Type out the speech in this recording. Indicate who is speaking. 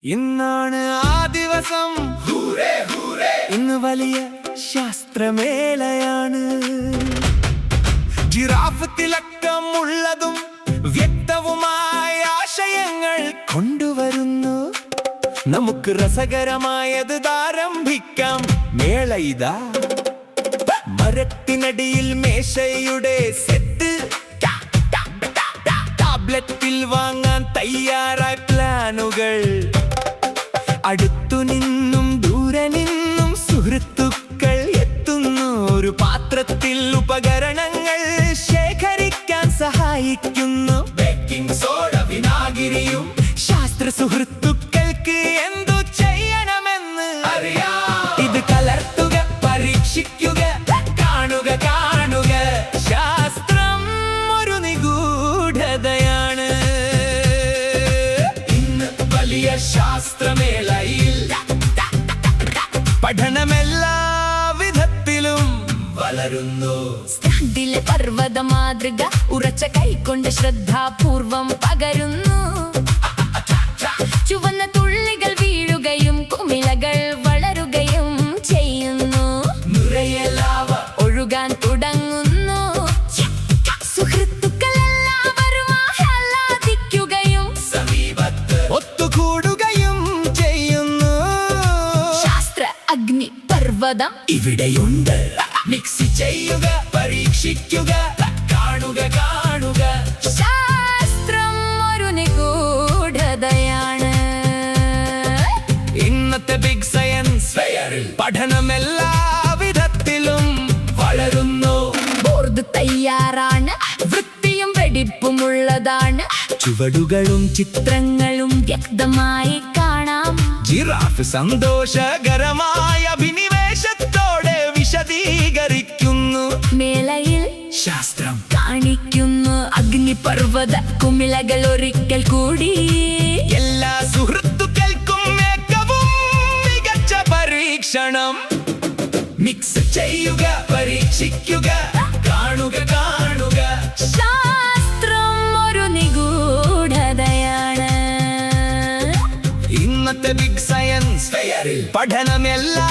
Speaker 1: ഇന്നാണ് ആ ദിവസം, ഇന്ന് വലിയ ശാസ്ത്രമേളയാണ്. ജിറാഫ് തിലക്കമുള്ളതും വ്യക്തവുമായ ആശയങ്ങൾ കൊണ്ടുവരുന്നു. നമുക്ക് രസകരമായത് ആരംഭിക്കാം. മേള ഇതാ, മരത്തിനടിയിൽ മേശയുടെ സെറ്റ്, ടാബ്ലറ്റിൽ വാങ്ങാൻ തയ്യാറായ പ്ലാനുകൾ, അടുത്തു നിന്നും ദൂരെ നിന്നും സുഹൃത്തുക്കൾ എത്തുന്നു. ഒരു പാത്രത്തിൽ ഉപകരണങ്ങൾ ശേഖരിക്കാൻ സഹായിക്കുന്നു. ബേക്കിംഗ് സോഡ, വിനാഗിരിയും ശാസ്ത്ര സുഹൃത്തുക്കൾക്ക് എന്തു ചെയ്യണമെന്ന് അറിയാം. ഇത് കലർത്തുക, പരീക്ഷിക്കുക, കാണുക കാണുക. ശാസ്ത്രം ഒരു നിഗൂഢതയാണ്. ഇന്ന് വലിയ ശാസ്ത്രമേളയിൽ പഠനമെല്ലാ വിധത്തിലും വളരുന്നു.
Speaker 2: സ്റ്റാൻഡിലെ പർവ്വത മാതൃക ഉറച്ച കൈകൊണ്ട് ശ്രദ്ധാപൂർവം പകരുന്നു. ചുവന്ന തുള്ളികൾ വീഴുകയും കുമിളകൾ വളരുകയും ചെയ്യുന്നു.
Speaker 1: നിറയെ ലാവ
Speaker 2: ഒഴുകാൻ തുടങ്ങുന്നു. സുഹൃത്തുക്കളെല്ലാവരും ആഹ്ലാദിക്കുകയും
Speaker 1: സമീപത്ത് ഒത്തുകൂടുകയും ചെയ്യുന്നു.
Speaker 2: ശാസ്ത്ര അഗ്നി പർവ്വതം
Speaker 1: ഇവിടെയുണ്ട്. മിക്സ് ചെയ്യുക, പരീക്ഷിക്കുക, കാണുക കാണുക.
Speaker 2: ശാസ്ത്രം ഒരു നിഗൂഢതയാണ്.
Speaker 1: ഇന്നത്തെ ബിഗ് സയൻസ് ഫെയറിൽ പഠനമെല്ലാ വിധത്തിലും വളരുന്നു.
Speaker 2: ബോർഡ് തയ്യാറാണ്, വൃത്തിയും വെടിപ്പുമുള്ളതാണ്.
Speaker 1: ചുവടുകളും
Speaker 2: ചിത്രങ്ങളും വ്യക്തമായി കാണാം.
Speaker 1: ജിറാഫ് സന്തോഷകരമായ അഭിനിവേശത്തോടെ വിശദീകരിക്കുന്നു.
Speaker 2: മേളയിൽ
Speaker 1: ശാസ്ത്രം
Speaker 2: കാണിക്കുന്നു അഗ്നിപർവ്വത കുമിളകൾ ഒരിക്കൽ കൂടി.
Speaker 1: എല്ലാ സുഹൃത്തുക്കൾക്കും ഏറ്റവും മികച്ച പരീക്ഷണം. മിക്സ് ചെയ്യുക, പരീക്ഷിക്കുക, കാണുക കാണുക.
Speaker 2: ശാസ്ത്രം ഒരു നിഗൂഢതയാണ്.
Speaker 1: ഇന്നത്തെ ബിഗ് സയൻസ് ഫെയറിൽ പഠനമെല്ലാ